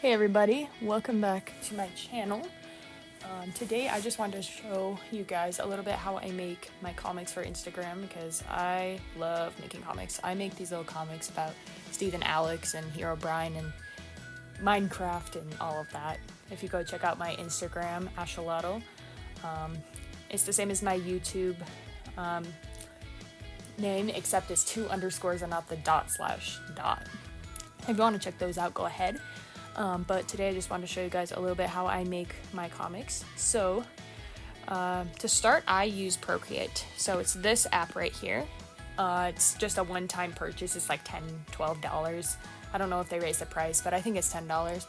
Hey everybody, welcome back to my channel. Today I just wanted to show you guys a little bit how I make my comics for Instagram because I love making comics. I make these little comics about Steve and Alex and Hero Brian and Minecraft and all of that. If you go check out my Instagram, Ashalotto, it's the same as my YouTube name except it's 2 underscores and not the dot/dot. If you want to check those out, go ahead. But today I just wanted to show you guys a little bit how I make my comics. So to start, I use Procreate. So it's this app right here. It's just a one-time purchase. It's like $10, $12. I don't know if they raised the price, but I think it's $10.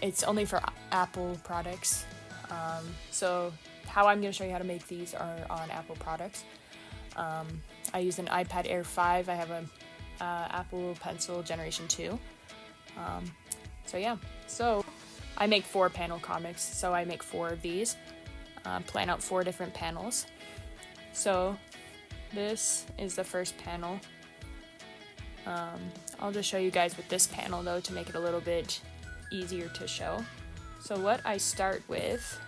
It's only for Apple products. So how I'm going to show you how to make these are on Apple products. I use an iPad Air 5. I have a Apple Pencil Generation 2. So I make 4 panel comics, so I make 4 of these, plan out 4 different panels. So this is the first panel. I'll just show you guys with this panel though to make it a little bit easier to show. So what I start with,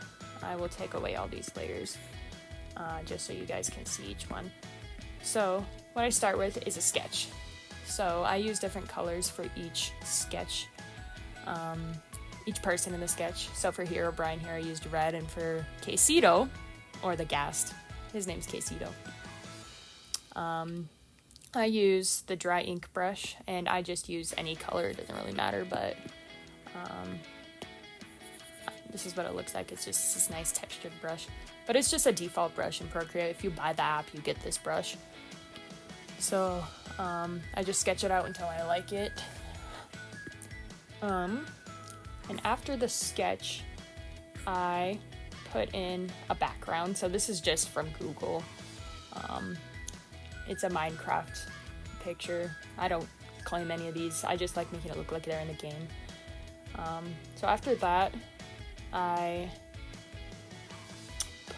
I will take away all these layers just so you guys can see each one. So what I start with is a sketch. So I use different colors for each sketch, each person in the sketch. So for Hero Brian here I used red, and for Quesito, or the Ghast, his name's Quesito, I use the dry ink brush, and I just use any color, it doesn't really matter, but this is what it looks like. It's just this nice textured brush, but it's just a default brush in Procreate. If you buy the app, you get this brush. So I just sketch it out until I like it. And after the sketch, I put in a background. So this is just from Google. It's a Minecraft picture. I don't claim any of these. I just like making it look like they're in the game. So after that, I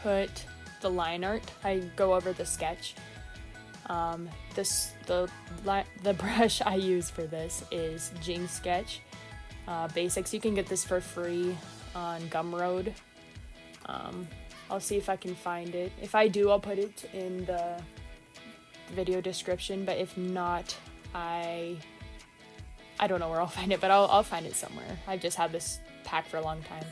put the line art. I go over the sketch. The brush I use for this is Jing Sketch Basics. You can get this for free on Gumroad. I'll see if I can find it. If I do, I'll put it in the video description, but if not, I don't know where I'll find it, but I'll find it somewhere. I've just had this pack for a long time.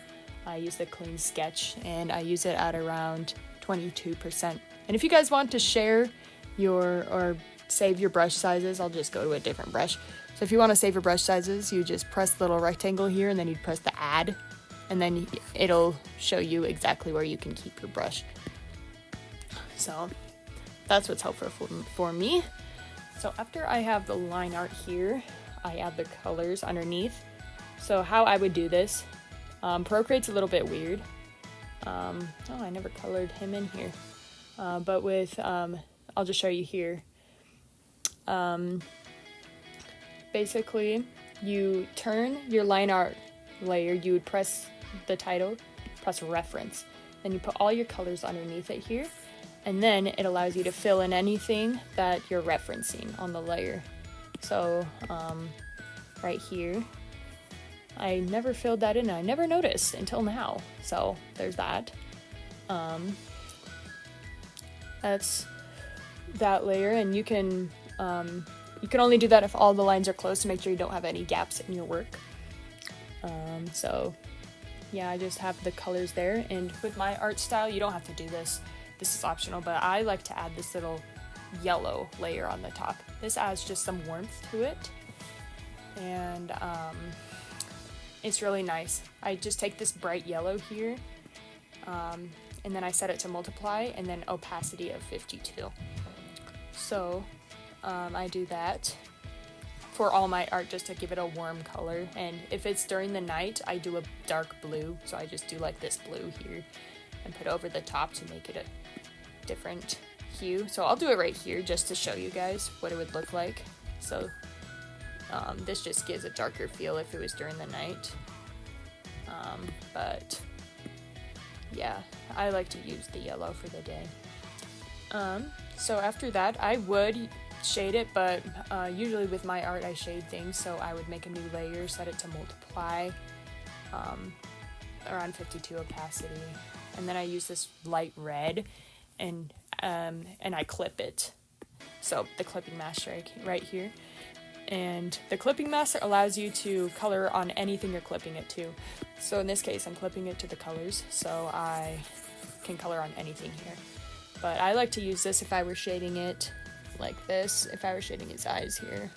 I use the Clean Sketch, and I use it at around 22%. And if you guys want to share or save your brush sizes, I'll just go to a different brush. So if you want to save your brush sizes, you just press the little rectangle here, and then you press the add, and then it'll show you exactly where you can keep your brush. So that's what's helpful for me. So after I have the line art here, I add the colors underneath. So how I would do this, Procreate's a little bit weird. Oh, I never colored him in here. But with I'll just show you here. Basically, you turn your line art layer, you would press the title, press reference, then you put all your colors underneath it here, and then it allows you to fill in anything that you're referencing on the layer. So right here, I never filled that in, I never noticed until now, so there's that. That's that layer, and you can only do that if all the lines are close to make sure you don't have any gaps in your work. So yeah, I just have the colors there, and with my art style, you don't have to do this. This is optional, but I like to add this little yellow layer on the top. This adds just some warmth to it, and it's really nice. I just take this bright yellow here, and then I set it to multiply, and then opacity of 52. So I do that for all my art just to give it a warm color, and if it's during the night, I do a dark blue, so I just do like this blue here and put over the top to make it a different hue. So I'll do it right here just to show you guys what it would look like. So this just gives a darker feel if it was during the night, but yeah, I like to use the yellow for the day. So after that, I would shade it, but usually with my art I shade things, so I would make a new layer, set it to multiply, around 52 opacity, and then I use this light red, and I clip it. So the clipping master right here, and the clipping master allows you to color on anything you're clipping it to. So in this case, I'm clipping it to the colors, so I can color on anything here. But I like to use this if I were shading it like this, if I were shading his eyes here.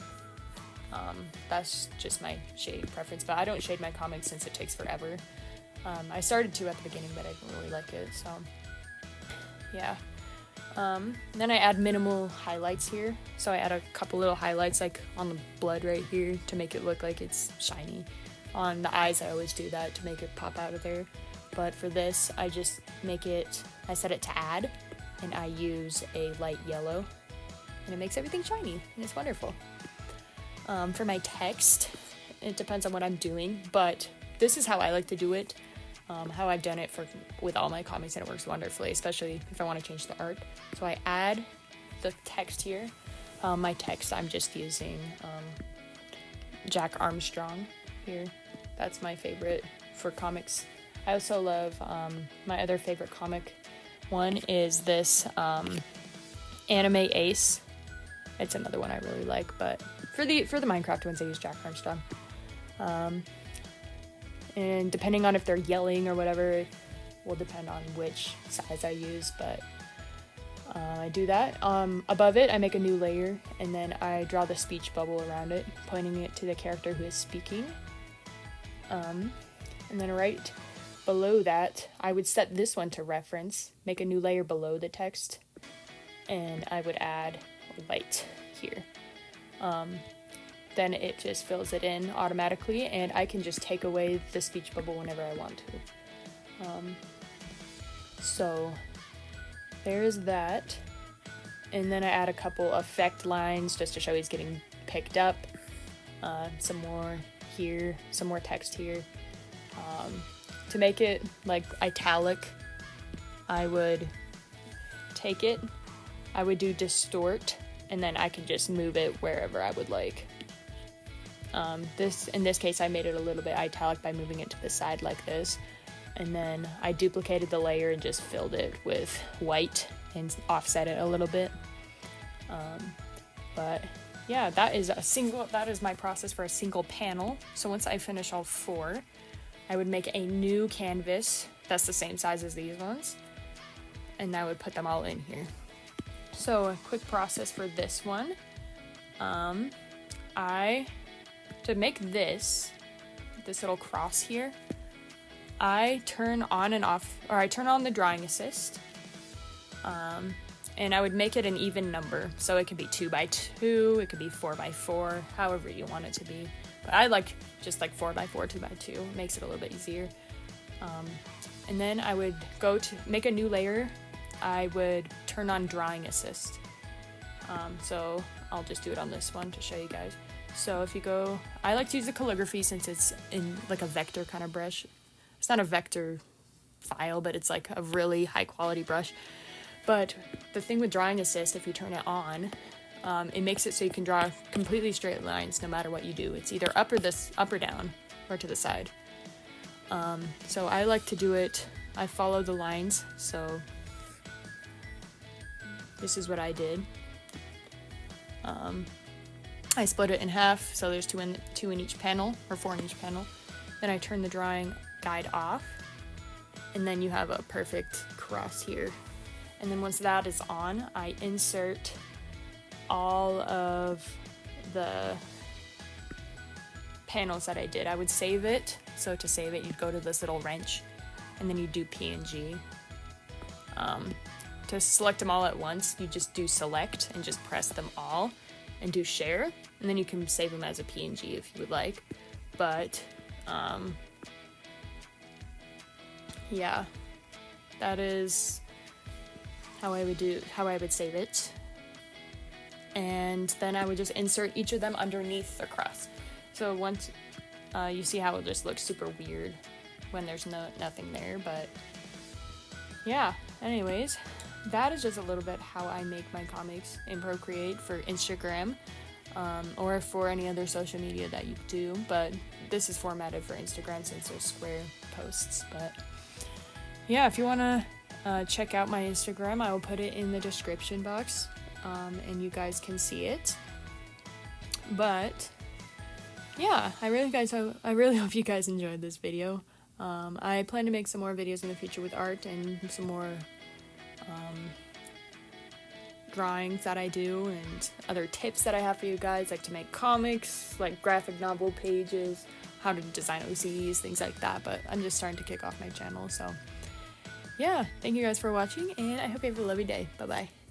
That's just my shading preference, but I don't shade my comics since it takes forever. I started to at the beginning, but I didn't really like it, so yeah. Then I add minimal highlights here. So I add a couple little highlights like on the blood right here to make it look like it's shiny. On the eyes, I always do that to make it pop out of there. But for this, I just I set it to add, and I use a light yellow, and it makes everything shiny, and it's wonderful. For my text, it depends on what I'm doing, but this is how I like to do it. How I've done it with all my comics, and it works wonderfully, especially if I want to change the art. So I add the text here. My text, I'm just using Jack Armstrong here. That's my favorite for comics. I also love my other favorite comic one is this Anime Ace. It's another one I really like, but for the Minecraft ones, I use Jack Armstrong. And depending on if they're yelling or whatever, will depend on which size I use, but I do that. Above it, I make a new layer, and then I draw the speech bubble around it, pointing it to the character who is speaking. And then right below that, I would set this one to reference, make a new layer below the text, and I would add light here. Then it just fills it in automatically, and I can just take away the speech bubble whenever I want to. So there's that. And then I add a couple effect lines just to show he's getting picked up. Some more here, some more text here. To make it like italic, I would take it, I would do distort, and then I can just move it wherever I would like. In this case, I made it a little bit italic by moving it to the side like this, and then I duplicated the layer and just filled it with white and offset it a little bit. But yeah, that is my process for a single panel. So once I finish all 4, I would make a new canvas that's the same size as these ones, and I would put them all in here. So a quick process for this one. To make this little cross here, I turn on and off, or I turn on the drawing assist, and I would make it an even number. So it could be 2x2, it could be 4x4, however you want it to be. But I like just like 4x4, 2x2. It makes it a little bit easier. And then I would go to make a new layer. I would turn on drawing assist. So I'll just do it on this one to show you guys. So if you go, I like to use the calligraphy since it's in like a vector kind of brush. It's not a vector file, but it's like a really high quality brush. But the thing with drawing assist, if you turn it on, it makes it so you can draw completely straight lines no matter what you do. It's either up or down, or to the side. So I like to do it, I follow the lines, so this is what I did. I split it in half, so there's 2 in each panel, or 4 in each panel. Then I turn the drawing guide off, and then you have a perfect cross here. And then once that is on, I insert all of the panels that I did. I would save it, so to save it, you'd go to this little wrench, and then you do PNG. To select them all at once, you just do select and just press them all and do share, and then you can save them as a PNG if you would like. But yeah, that is how I would save it. And then I would just insert each of them underneath the cross. So once you see how it just looks super weird when there's nothing there, but yeah, anyways, that is just a little bit how I make my comics in Procreate for Instagram, or for any other social media that you do, but this is formatted for Instagram since they're square posts. But yeah, if you want to check out my Instagram, I will put it in the description box, and you guys can see it. But yeah, I really hope you guys enjoyed this video. I plan to make some more videos in the future with art and some more drawings that I do and other tips that I have for you guys, like to make comics, like graphic novel pages, how to design OCs, things like that. But I'm just starting to kick off my channel, so yeah, thank you guys for watching, and I hope you have a lovely day. Bye bye.